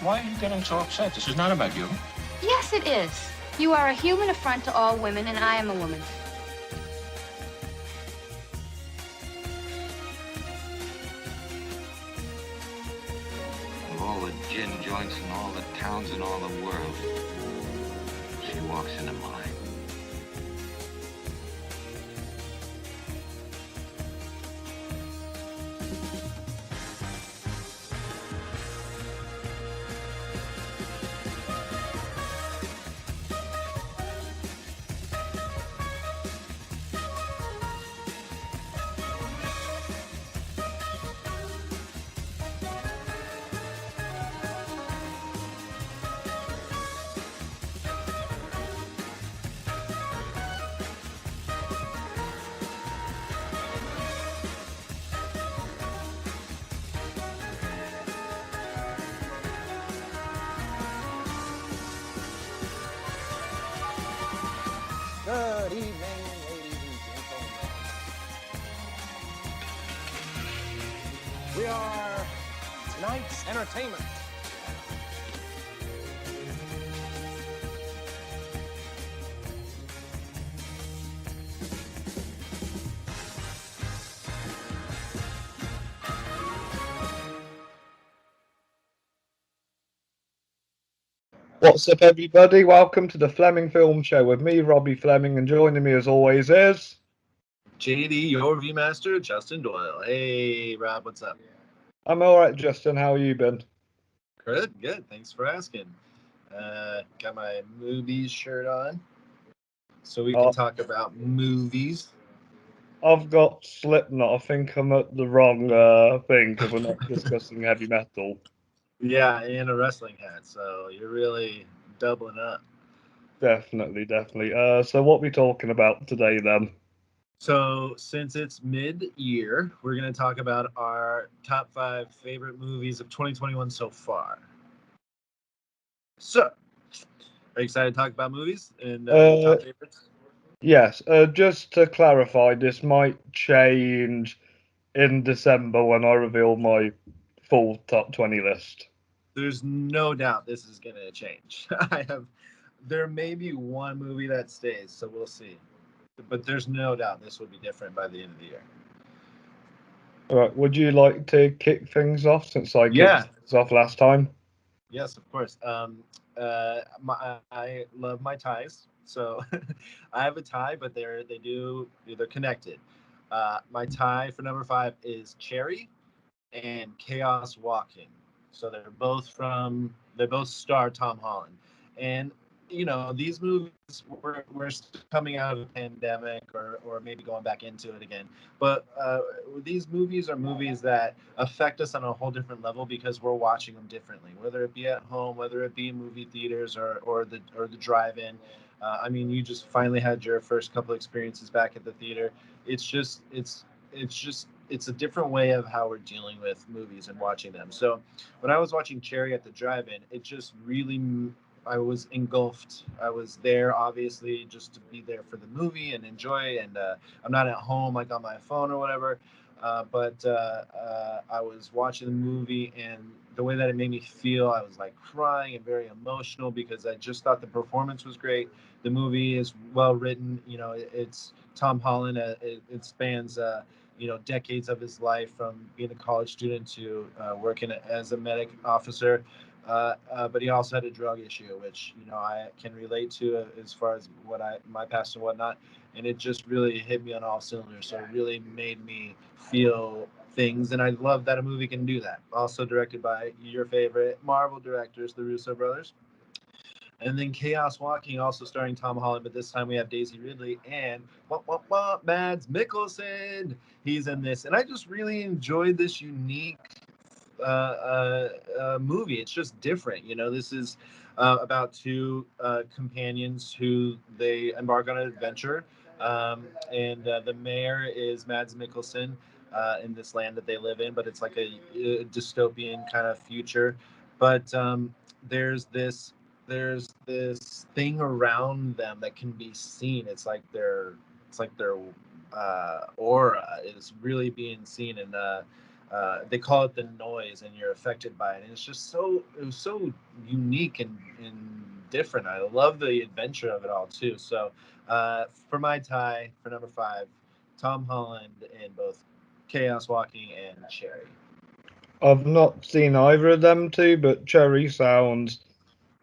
Why are you getting so upset? This is not about you. Yes, it is. You are a human affront to all women, and I am a woman. Of all the gin joints in all the towns in all the world, she walks into mine. Good evening, ladies and gentlemen. We are tonight's entertainment. What's up, everybody? Welcome to the Fleming Film Show with me, Robbie Fleming, and joining me as always is JD, your V-Master, Justin Doyle. Hey, Rob, what's up? I'm all right, Justin. How you been? Good. Thanks for asking. Got my movies shirt on, so we can talk about movies. I've got Slipknot. I think I'm at the wrong thing because we're not discussing heavy metal. Yeah, and a wrestling hat, so you're really doubling up. Definitely. So what we talking about today then? So since it's mid-year, we're going to talk about our top 5 favorite movies of 2021 so far. So, are you excited to talk about movies and top favorites? Yes. Just to clarify, this might change in December when I reveal my full top 20 list. There's no doubt this is going to change. There may be one movie that stays, so we'll see. But there's no doubt this will be different by the end of the year. All right. Would you like to kick things off since I kicked things off last time? Yes, of course. I love my ties, so I have a tie, but they're connected. My tie for number 5 is Cherry and Chaos Walking. So they both star Tom Holland, and these movies we're coming out of a pandemic or maybe going back into it again, but these movies are movies that affect us on a whole different level because we're watching them differently, whether it be at home, whether it be in movie theaters or the drive-in. I mean, you just finally had your first couple experiences back at the theater. It's a different way of how we're dealing with movies and watching them. So when I was watching Cherry at the drive-in, it just really, I was engulfed. I was there, obviously, just to be there for the movie and enjoy. And I'm not at home like on my phone or whatever. But I was watching the movie, and the way that it made me feel, I was like crying and very emotional because I just thought the performance was great. The movie is well written. It's Tom Holland. It spans decades of his life, from being a college student to working as a medic officer. But he also had a drug issue, which I can relate to as far as my past and whatnot. And it just really hit me on all cylinders. So it really made me feel things, and I love that a movie can do that. Also directed by your favorite Marvel directors, the Russo brothers. And then Chaos Walking, also starring Tom Holland, but this time we have Daisy Ridley and Mads Mikkelsen. He's in this, and I just really enjoyed this unique movie. It's just different. This is about two companions who they embark on an adventure, and the mayor is Mads Mikkelsen in this land that they live in, but it's like a dystopian kind of future. But there's this thing around them that can be seen. It's like their aura is really being seen, and they call it the noise, and you're affected by it. And it's just it was so unique and different. I love the adventure of it all too. So for my tie for number 5, Tom Holland in both Chaos Walking and Cherry. I've not seen either of them two, but Cherry sounds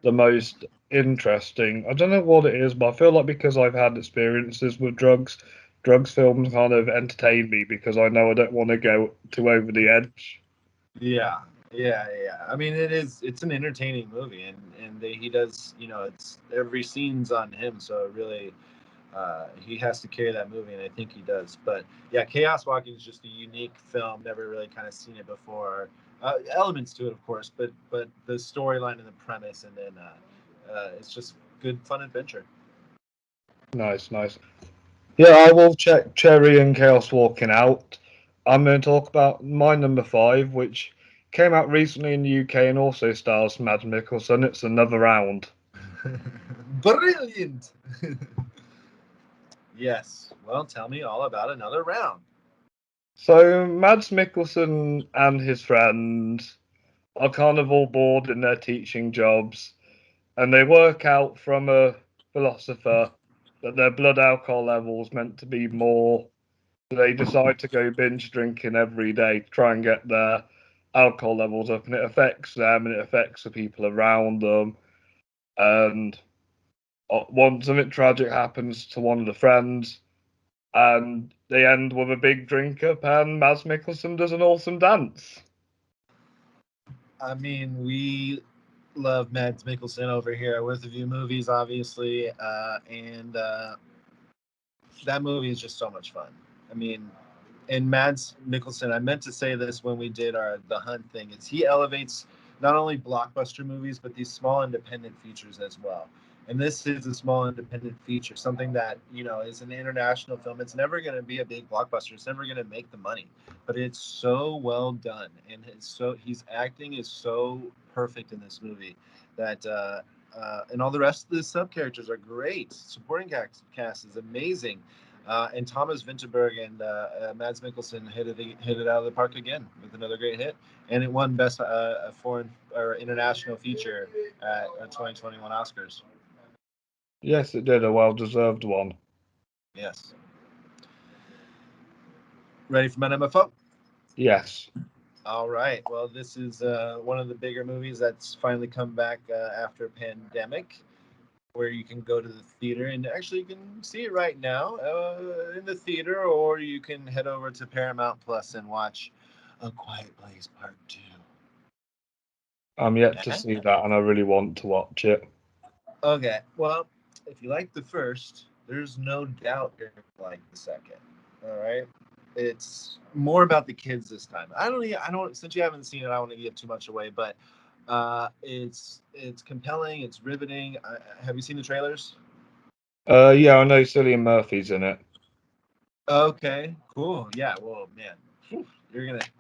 the most interesting. I don't know what it is, but I feel like because I've had experiences with drugs films kind of entertain me because I know I don't want to go too over the edge. Yeah, yeah. I mean, it's an entertaining movie, and he does, it's every scene's on him, so it really he has to carry that movie, and I think he does. But yeah, Chaos Walking is just a unique film. Never really kind of seen it before. Elements to it, of course, but the storyline and the premise, and then it's just good fun adventure. Nice. Yeah, I will check Cherry and Chaos Walking out. I'm going to talk about my number 5, which came out recently in the UK and also stars Mads Mikkelsen. It's Another Round. Brilliant. Yes. Well, tell me all about Another Round. So Mads Mikkelsen and his friends are kind of all bored in their teaching jobs, and they work out from a philosopher that their blood alcohol levels meant to be more. So they decide to go binge drinking every day to try and get their alcohol levels up, and it affects them and it affects the people around them. And once something tragic happens to one of the friends, and they end with a big drink up, and Mads Mikkelsen does an awesome dance. I mean, we love Mads Mikkelsen over here with the View Movies, obviously, and that movie is just so much fun. I mean, and Mads Mikkelsen, I meant to say this when we did the Hunt thing, is he elevates not only blockbuster movies but these small independent features as well. And this is a small independent feature, something that is an international film. It's never going to be a big blockbuster. It's never going to make the money, but it's so well done, and his acting is so perfect in this movie that. And all the rest of the sub characters are great. Supporting cast is amazing. And Thomas Vinterberg and Mads Mikkelsen hit it out of the park again with another great hit, and it won best foreign or international feature at 2021 Oscars. Yes, it did, a well-deserved one. Yes. Ready for my number 4? Yes. All right. Well, this is one of the bigger movies that's finally come back after pandemic, where you can go to the theater, and actually you can see it right now in the theater, or you can head over to Paramount Plus and watch A Quiet Place Part 2. I'm yet to see that, and I really want to watch it. Okay, well, if you like the first, there's no doubt you're going to like the second. All right? It's more about the kids this time. I don't. Since you haven't seen it, I don't want to give too much away, but it's compelling. It's riveting. Have you seen the trailers? Yeah, I know Cillian Murphy's in it. Okay, cool. Yeah, well, man,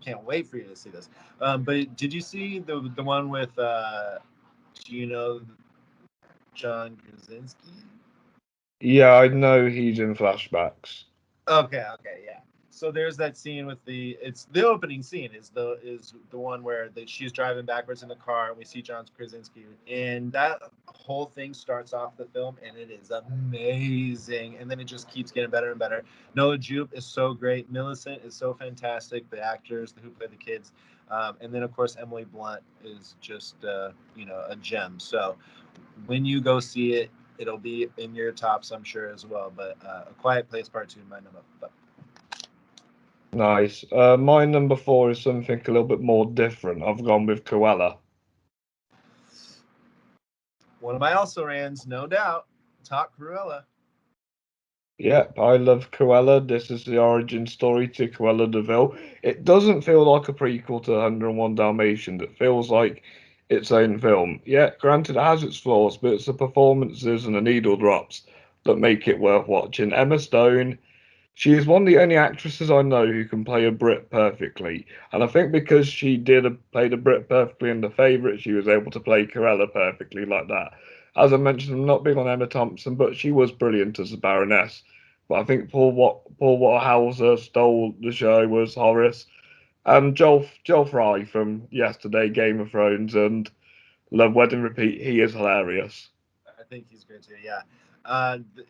can't wait for you to see this. But did you see the one with John Krasinski? Yeah, I know he's in flashbacks. Okay, yeah. So there's that scene with it's the opening scene is the one where she's driving backwards in the car and we see John Krasinski, and that whole thing starts off the film and it is amazing, and then it just keeps getting better and better. Noah Jupe is so great. Millicent is so fantastic. The actors who play the kids, and then of course Emily Blunt is just a gem. So when you go see it, it'll be in your tops, I'm sure, as well. But A Quiet Place Part 2 might number. Nice. My number 4 is something a little bit more different. I've gone with Cruella. One of my also rans, no doubt. Top Cruella. Yep, I love Cruella. This is the origin story to Cruella de Vil. It doesn't feel like a prequel to 101 Dalmatians. It feels like its own film. Yeah, granted, it has its flaws, but it's the performances and the needle drops that make it worth watching. Emma Stone, she is one of the only actresses I know who can play a Brit perfectly. And I think because she played a Brit perfectly in The Favourite, she was able to play Cruella perfectly like that. As I mentioned, I'm not big on Emma Thompson, but she was brilliant as a Baroness. But I think Paul Walter Hauser stole the show as Horace, And Joel Fry from yesterday, Game of Thrones, and Love Wedding Repeat. He is hilarious. I think he's great too. Yeah,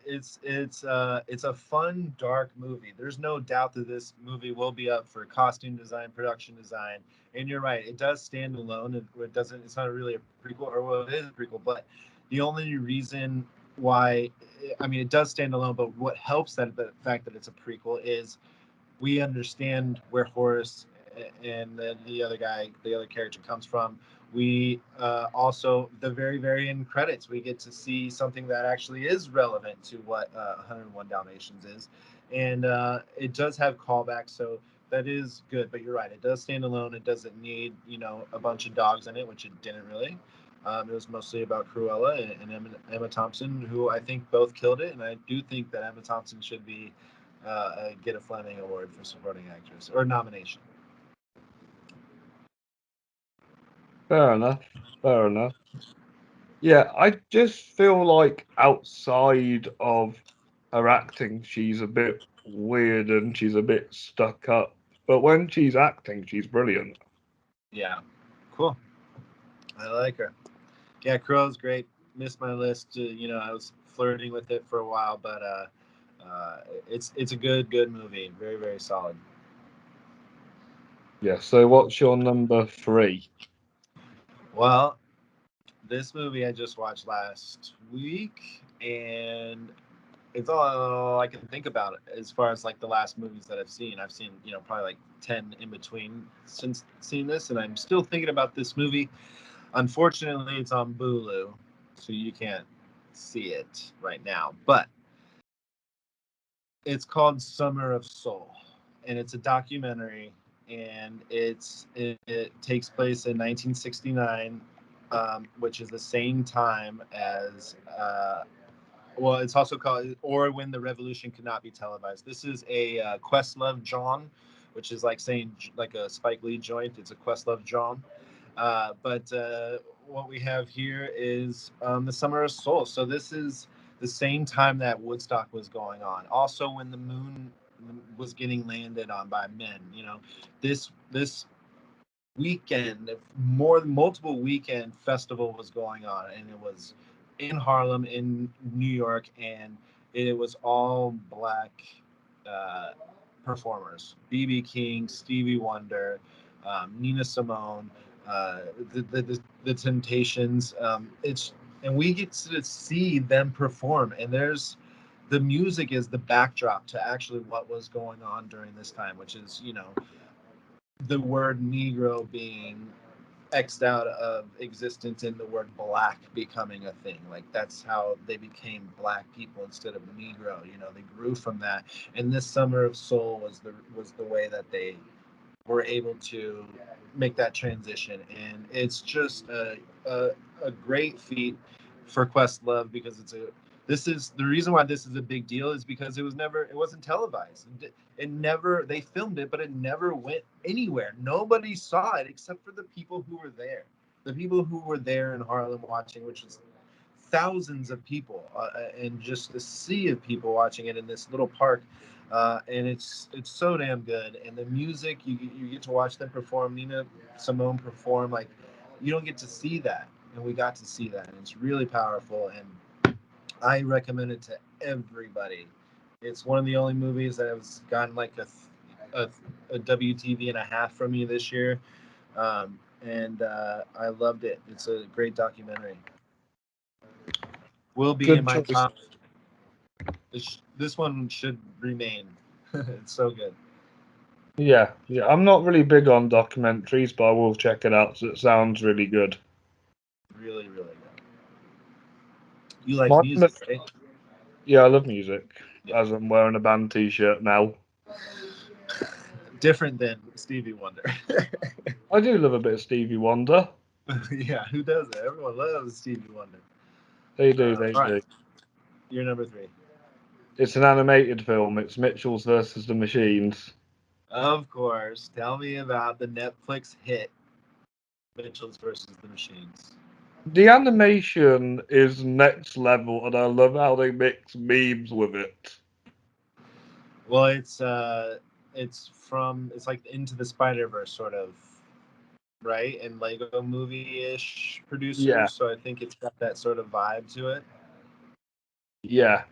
it's a fun, dark movie. There's no doubt that this movie will be up for costume design, production design, and you're right. It does stand alone. It doesn't. It's not really a prequel, or well, it is a prequel. But the only reason why, I mean, it does stand alone. But what helps that the fact that it's a prequel is we understand where Horace and the other guy, the other character comes from. We also, the very end credits, we get to see something that actually is relevant to what 101 Dalmatians is. And it does have callbacks, so that is good. But you're right, it does stand alone. It doesn't need, a bunch of dogs in it, which it didn't really. It was mostly about Cruella and Emma Thompson, who I think both killed it. And I do think that Emma Thompson should be get a Fleming Award for supporting actress or nomination. Fair enough. Fair enough. Yeah, I just feel like outside of her acting, she's a bit weird and she's a bit stuck up. But when she's acting, she's brilliant. Yeah, cool. I like her. Yeah, Crow's great. Missed my list. I was flirting with it for a while, but it's a good movie. Very solid. Yeah, so what's your number 3? Well, this movie I just watched last week, and it's all I can think about it as far as like the last movies that I've seen. I've seen, probably like 10 in between since seeing this, and I'm still thinking about this movie. Unfortunately, it's on Hulu, so you can't see it right now. But it's called Summer of Soul, and it's a documentary, and it takes place in 1969, which is the same time as well, it's also called Or When the Revolution Could Not Be Televised. This is a Questlove John, which is like saying like a Spike Lee joint. It's a Questlove John. But what we have here is the Summer of Soul. So this is the same time that Woodstock was going on. Also, when the moon was getting landed on by men. This weekend, multiple weekend festival was going on, and it was in Harlem, in New York, and it was all black performers: BB King, Stevie Wonder, Nina Simone, the Temptations. And we get to see them perform, and the music is the backdrop to actually what was going on during this time, which is the word Negro being X'd out of existence and the word black becoming a thing. Like that's how they became black people instead of Negro. They grew from that. And this Summer of Soul was the way that they were able to make that transition. And it's just a great feat for Questlove, because this is the reason why this is a big deal, is because it wasn't televised. They filmed it, but it never went anywhere. Nobody saw it except for the people who were there. The people who were there in Harlem watching, which was thousands of people, and just the sea of people watching it in this little park. And it's so damn good. And the music, you get to watch them perform. Nina Simone perform. Like, you don't get to see that, and we got to see that, and it's really powerful. And I recommend it to everybody. It's one of the only movies that has gotten like a WTV and a half from me this year, and I loved it. It's a great documentary. Will be Good in my choice. top. This one should remain. It's so good. Yeah. I'm not really big on documentaries, but I will check it out. So it sounds really good. Really good. You like My music, right? Yeah, I love music. Yeah. As I'm wearing a band T-shirt now. Different than Stevie Wonder. I do love a bit of Stevie Wonder. Yeah, who doesn't? Everyone loves Stevie Wonder. They do. All right. You're number 3. It's an animated film. It's Mitchell's versus the Machines. Of course. Tell me about the Netflix hit Mitchell's versus the Machines. The animation is next level, and I love how they mix memes with it. Well, it's like Into the Spider-Verse sort of, right? And Lego movie-ish Yeah, producers, so I think it's got that sort of vibe to it. yeah.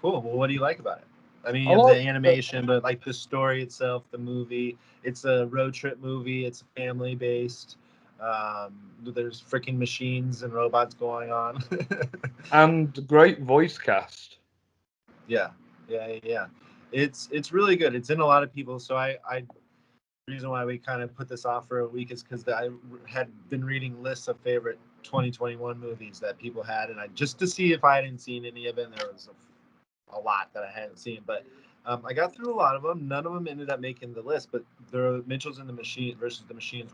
Cool. Well, what do you like about it? I I mean, the like animation, but like the story itself, the movie. It's a road trip movie. It's family based. There's freaking machines and robots going on. and great voice cast. Yeah, yeah. It's really good. It's in a lot of people. So I the reason why we kind of put this off for a week is because I had been reading lists of favorite 2021 movies that people had, and I just to see if I hadn't seen any of it. And there was a lot that I hadn't seen, but I got through a lot of them. None of them ended up making the list, but the Mitchells and the Machine versus the Machines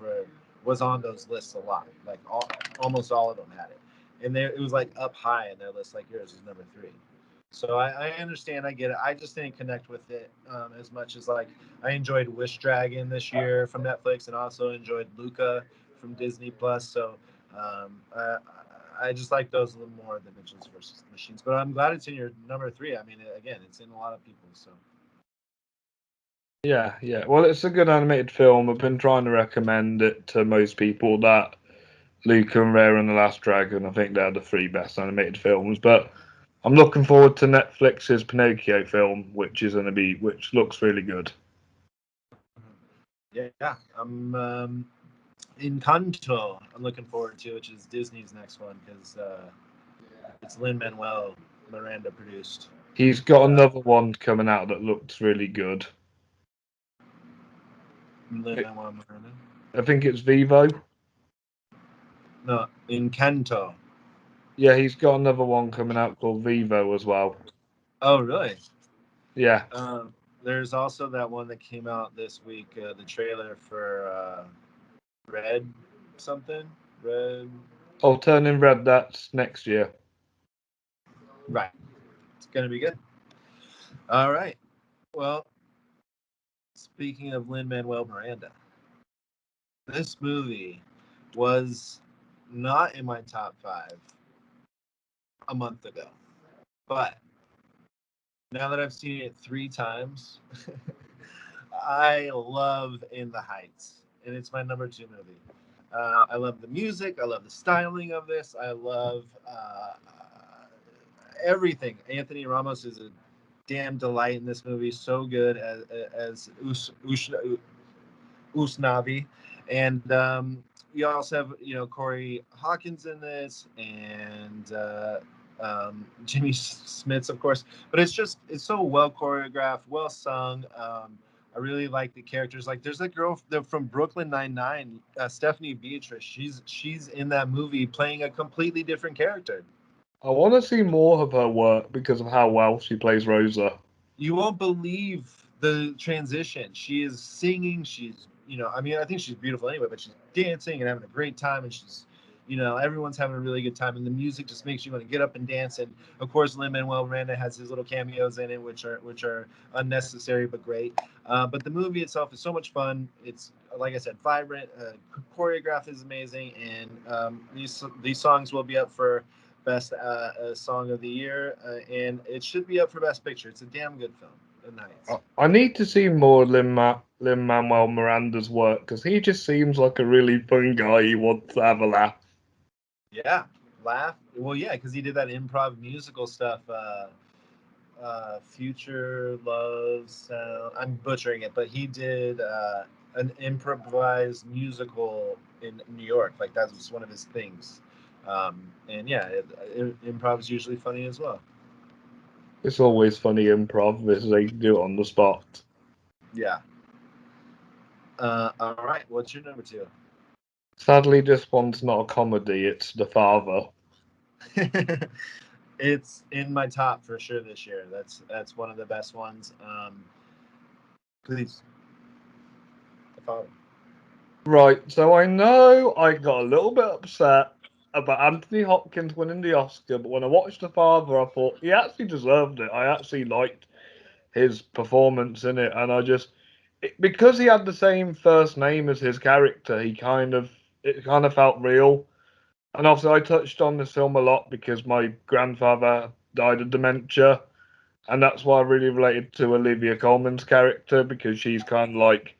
was on those lists a lot. Like almost all of them had it, and it was like up high in their list. Like yours is number 3. So I understand, I get it. I just didn't connect with it as much as like I enjoyed Wish Dragon this year from Netflix, and also enjoyed Luca from Disney Plus. So I just like those a little more than Mitchells versus the Machines. But I'm glad it's in your number 3. I mean, again, it's in a lot of people. So Yeah, yeah. Well, it's a good animated film. I've been trying to recommend it to most people. That Luca and Rare and the Last Dragon. I think they're the 3 best animated films. But I'm looking forward to Netflix's Pinocchio film, which looks really good. yeah, I'm Encanto. I'm looking forward to, which is Disney's next one because it's Lin-Manuel Miranda produced. He's got another one coming out that looks really good. Lin-Manuel Miranda. I think it's Vivo. No, Encanto. Yeah, he's got another one coming out called Vivo as well. Oh, really? Yeah. There's also that one that came out this week, the trailer for Red something. Red. Oh, Turning Red, that's next year. Right. It's going to be good. All right. Well, speaking of Lin-Manuel Miranda, this movie was not in my top 5 a month ago. But now that I've seen it 3 times, I love In the Heights. And it's my number 2 movie. I love the music. I love the styling of this. I love everything. Anthony Ramos is a damn delight in this movie. So good as Usnavi. And you also have, Corey Hawkins in this, and Jimmy Smits, of course. But it's so well choreographed, well sung. I really like the characters. Like, there's a girl from Brooklyn Nine-Nine, Stephanie Beatrice. She's in that movie playing a completely different character. I want to see more of her work because of how well she plays Rosa. You won't believe the transition. She is singing. She's, I mean, I think she's beautiful anyway, but she's dancing and having a great time. And she's, everyone's having a really good time. And the music just makes you want to get up and dance. And of course, Lin-Manuel Miranda has his little cameos in it, which are unnecessary but great. But the movie itself is so much fun. It's, like I said, vibrant. Choreograph is amazing. And these songs will be up for Best Song of the Year, and it should be up for Best Picture. It's a damn good film. Nice. I need to see more Lin-Manuel Miranda's work because he just seems like a really fun guy. He wants to have a laugh. Yeah, laugh. Well, yeah, because he did that improv musical stuff. Future Love Sound. I'm butchering it, but he did an improvised musical in New York. Like, that was one of his things. And yeah, improv is usually funny as well. It's always funny improv because they do it on the spot. Yeah. All right. What's your number 2? Sadly, this one's not a comedy. It's The Father. It's in my top for sure this year. That's one of the best ones. Please. The Father. Right. So I know I got a little bit upset about Anthony Hopkins winning the Oscar, but when I watched The Father, I thought he actually deserved it. I actually liked his performance in it, and because he had the same first name as his character, it kind of felt real. And also, I touched on this film a lot because my grandfather died of dementia, And that's why I really related to Olivia Colman's character, because she's kind of like,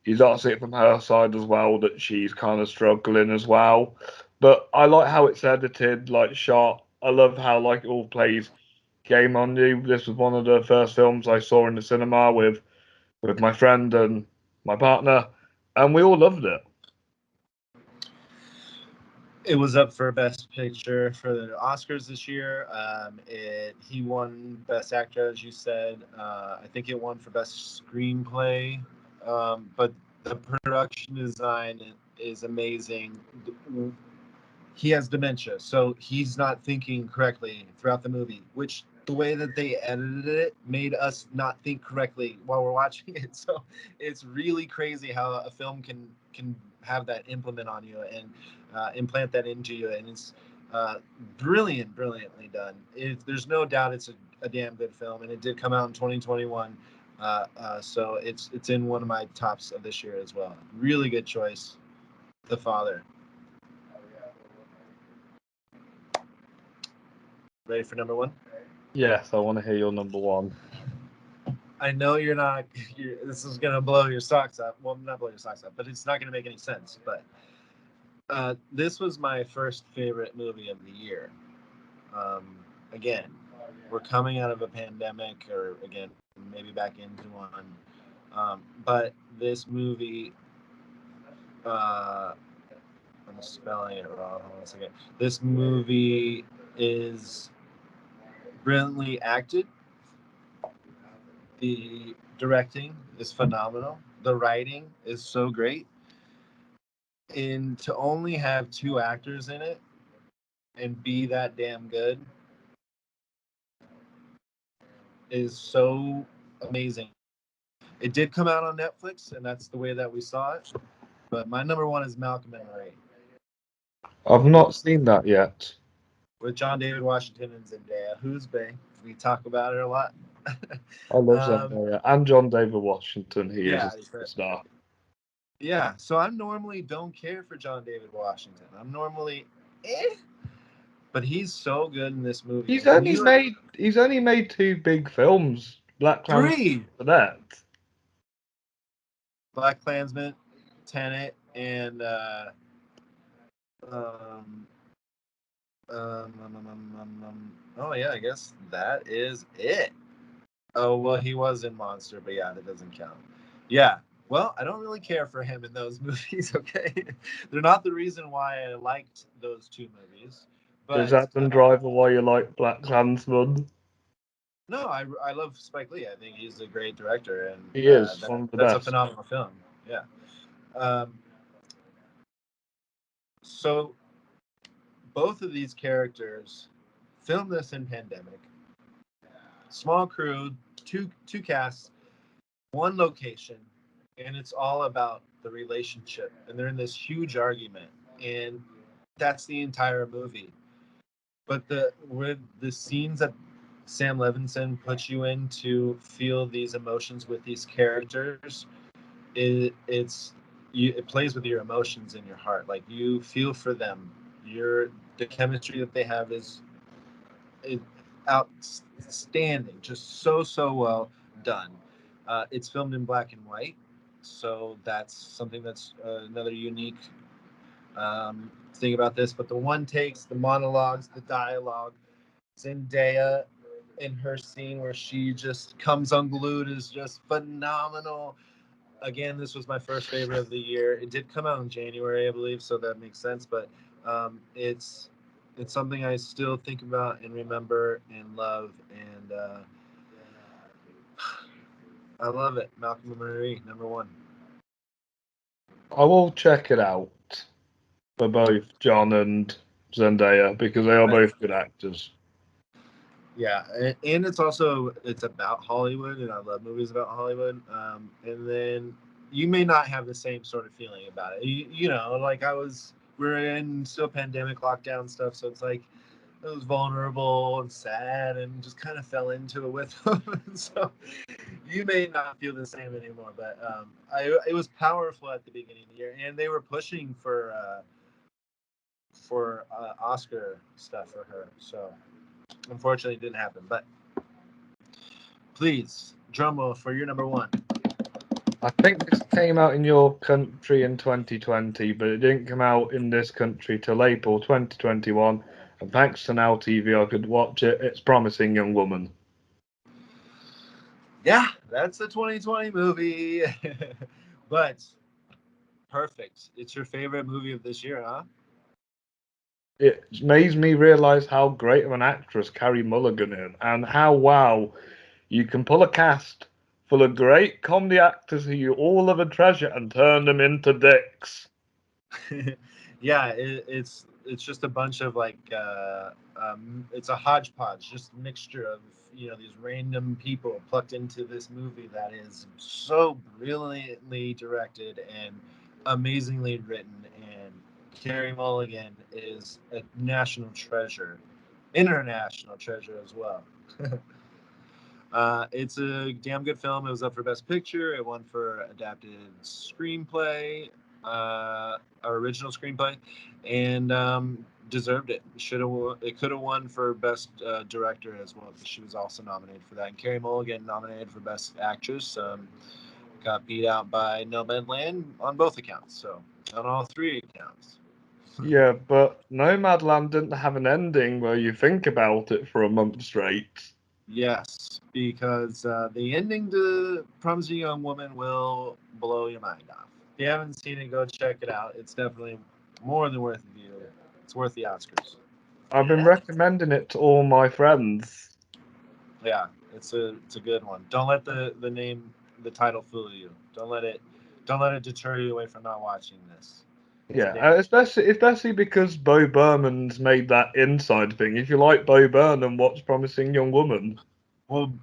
you got to see it from her side as well, that she's kind of struggling as well. But I like how it's edited, like shot. I love how like it all plays game on you. This was one of the first films I saw in the cinema with my friend and my partner, and we all loved it. It was up for Best Picture for the Oscars this year. He won Best Actor, as you said. I think it won for Best Screenplay. But the production design is amazing. He has dementia, so he's not thinking correctly throughout the movie, which the way that they edited it made us not think correctly while we're watching it. So it's really crazy how a film can have that implement on you and implant that into you, and it's brilliantly done. There's no doubt it's a damn good film, and it did come out in 2021. So it's in one of my tops of this year as well. Really good choice, The Father. Ready for number one? Yes, I want to hear your number one. I know you're not. This is gonna blow your socks up. Well, not blow your socks up, but it's not gonna make any sense. But this was my first favorite movie of the year. Again, we're coming out of a pandemic, or again, maybe back into one. But this movie, I'm spelling it wrong. Hold on a second. This movie is brilliantly acted. The directing is phenomenal. The writing is so great. And to only have two actors in it and be that damn good is so amazing. It did come out on Netflix, and that's the way that we saw it. But my number one is Malcolm and Marie I've not seen that yet. with John David Washington and Zendaya. Who's Bay? We talk about it a lot. I love Zendaya and John David Washington. He Yeah, is a star. yeah. So I normally don't care for John David Washington. I'm normally but he's so good in this movie. He's And only made two big films, Black Klansman three and that. Black Klansman, Tenet, and um, oh yeah, I guess that is it. Oh well, he was in Monster, but yeah, that doesn't count. Yeah, well, I don't really care for him in those movies. Okay, they're not the reason why I liked those two movies. Is But Adam Driver why you like Black Klansman? no, I love Spike Lee. I think he's a great director, and He is one of the that's a best. phenomenal film. Yeah. Um, so both of these characters filmed this in pandemic. Small crew, two casts, one location, and it's all about the relationship. And they're in this huge argument, and that's the entire movie. But with the scenes that Sam Levinson puts you in to feel these emotions with these characters, it plays with your emotions in your heart. Like you feel for them. The chemistry that they have is outstanding, just so well done. It's filmed in black and white, so that's something that's another unique thing about this. But the one takes, the monologues, the dialogue, Zendaya in her scene where she just comes unglued is just phenomenal. Again, this was my first favorite of the year. It did come out in January, I believe, so that makes sense. But it's something I still think about and remember and love, and I love it. Malcolm and Marie, number one. I will check it out for both John and Zendaya because they are both good actors. Yeah, and it's about Hollywood, and I love movies about Hollywood. And then you may not have the same sort of feeling about it. You know, like we're in still pandemic lockdown stuff, so it's like it was vulnerable and sad, and just kind of fell into it with them. So you may not feel the same anymore, but it was powerful at the beginning of the year, and they were pushing for Oscar stuff for her. So unfortunately, it didn't happen, but. Please, drum roll for your number one. I think this came out in your country in 2020, but it didn't come out in this country till April 2021. And thanks to Now TV, I could watch it. It's Promising Young Woman. Yeah, that's a 2020 movie. But perfect. It's your favorite movie of this year, huh? It made me realise how great of an actress Carrie Mulligan is, and how wow you can pull a cast full of great comedy actors who you all love and treasure and turn them into dicks. Yeah, it's just a bunch of like it's a hodgepodge, just a mixture of these random people plucked into this movie that is so brilliantly directed and amazingly written. And Carey Mulligan is a national treasure, international treasure as well. It's a damn good film. It was up for Best Picture. It won for Adapted Screenplay, original screenplay, and deserved it. It could have won for Best Director as well, because she was also nominated for that. And Carey Mulligan nominated for Best Actress. Got beat out by Nomadland on both accounts. So on all three accounts. Yeah, but Nomadland didn't have an ending where you think about it for a month straight. Yes, because the ending to Promising Young Woman will blow your mind off. If you haven't seen it, go check it out. It's definitely more than worth the view. It's worth the Oscars. I've been recommending it to all my friends. Yeah, it's a good one. Don't let the title fool you. Don't let it deter you away from not watching this. Yeah, especially because Bo Burnham's made that Inside thing. If you like Bo Burnham, watch Promising Young Woman. Well,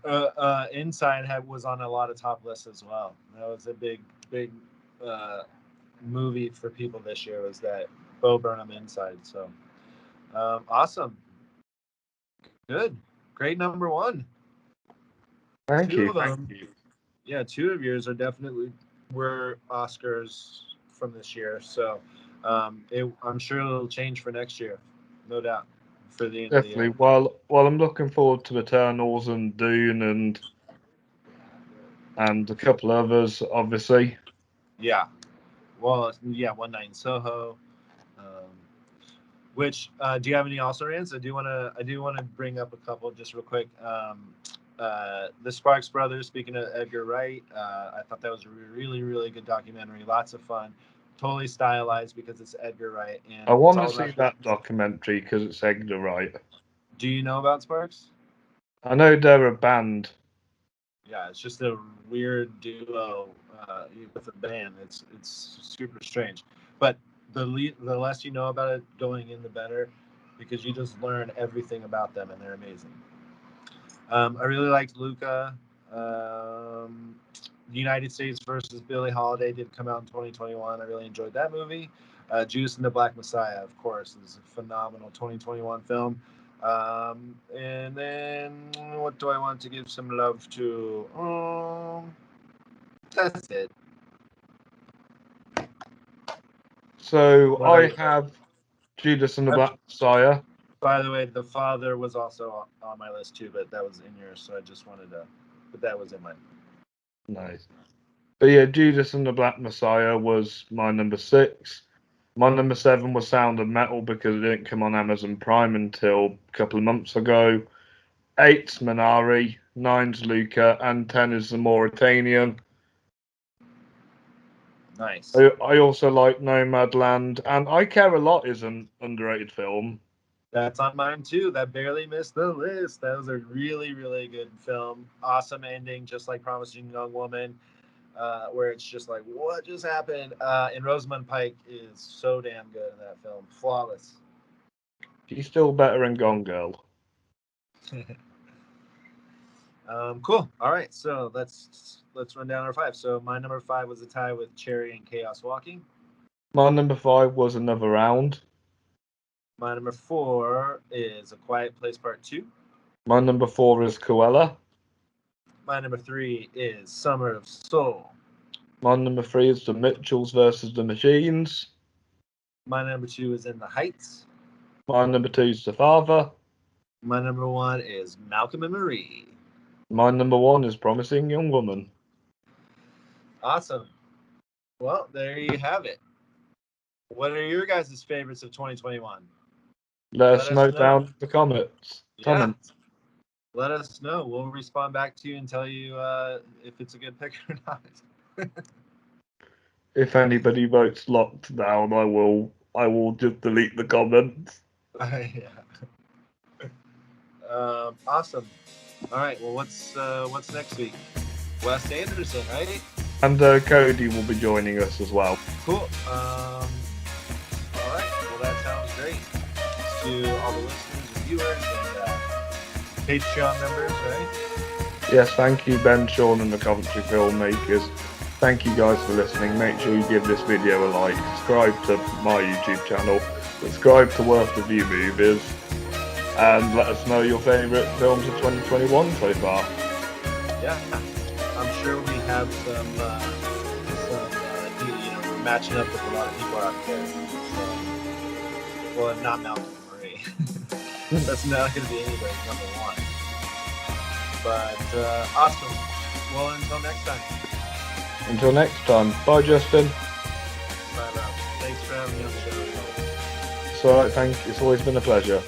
Inside was on a lot of top lists as well. That was a big movie for people this year. Was that Bo Burnham Inside? So awesome, good, great number one. Thank Two you, of thank them, you. yeah, two of yours are definitely were Oscars from this year. So I'm sure it'll change for next year, no doubt, for the end of the Definitely. year. While I'm looking forward to Eternals and Dune and a couple others, obviously. Yeah. Well, yeah, One Night in Soho. Um, which do you have any also rants? I do want to bring up a couple just real quick. The Sparks Brothers. Speaking of Edgar Wright, I thought that was a really really good documentary. Lots of fun. Totally stylized because it's Edgar Wright, and I it's want to all see about. that documentary because it's Edgar Wright. Do you know about Sparks? I know they're a band. Yeah, it's just a weird duo with a band. It's super strange, but the less you know about it going in, the better, because you just learn everything about them, and they're amazing. I really liked Luca. United States versus Billie Holiday did come out in 2021. I really enjoyed that movie. Judas and the Black Messiah, of course, is a phenomenal 2021 film. And then what do I want to give some love to? That's it. So What I about have Judas and the Black Messiah. By the way, The Father was also on my list too, but that was in yours, so I just wanted to. But that was in mine. Nice. But yeah, Judas and the Black Messiah was my number 6. My number 7 was Sound of Metal because it didn't come on Amazon Prime until a couple of months ago. 8's Minari, 9's Luca, and 10 is the Mauritanian. Nice. I also like Nomadland, and I Care a Lot is an underrated film. That's on mine too. That barely missed the list. That was a really, really good film. Awesome ending, just like Promising Young Woman, where it's just like, what just happened? And Rosamund Pike is so damn good in that film. Flawless. She's still better in Gone Girl. Cool. All right. So let's run down our 5. So my number 5 was a tie with Cherry and Chaos Walking. My number 5 was Another Round. My number 4 is A Quiet Place Part 2. My number 4 is Cruella. My number 3 is Summer of Soul. My number 3 is The Mitchells versus the Machines. My number 2 is In the Heights. My number 2 is The Father. My number 1 is Malcolm and Marie. My number one is Promising Young Woman. Awesome. Well, there you have it. What are your guys' favorites of 2021? Let us know down in the comments. Yeah. Let us know. We'll respond back to you and tell you if it's a good pick or not. If anybody votes locked down, I will just delete the comments. Yeah. Awesome. All right. Well, what's next week? Wes Anderson, right? And Cody will be joining us as well. Cool. All right. Well, that sounds great. To all the listeners and viewers and Patreon members, right? Yes, thank you, Ben, Sean, and the Coventry Filmmakers. Thank you guys for listening. Make sure you give this video a like, subscribe to my YouTube channel, subscribe to Worth Review Movies, and let us know your favourite films of 2021 so far. Yeah, I'm sure we have some we're matching up with a lot of people out there. So, well, not Malcolm Murray. That's not going to be anybody's number one. But awesome. Well, until next time. Until next time. Bye, Justin. Bye, Rob. Thanks for having me on the show. It's alright, thank you. It's always been a pleasure.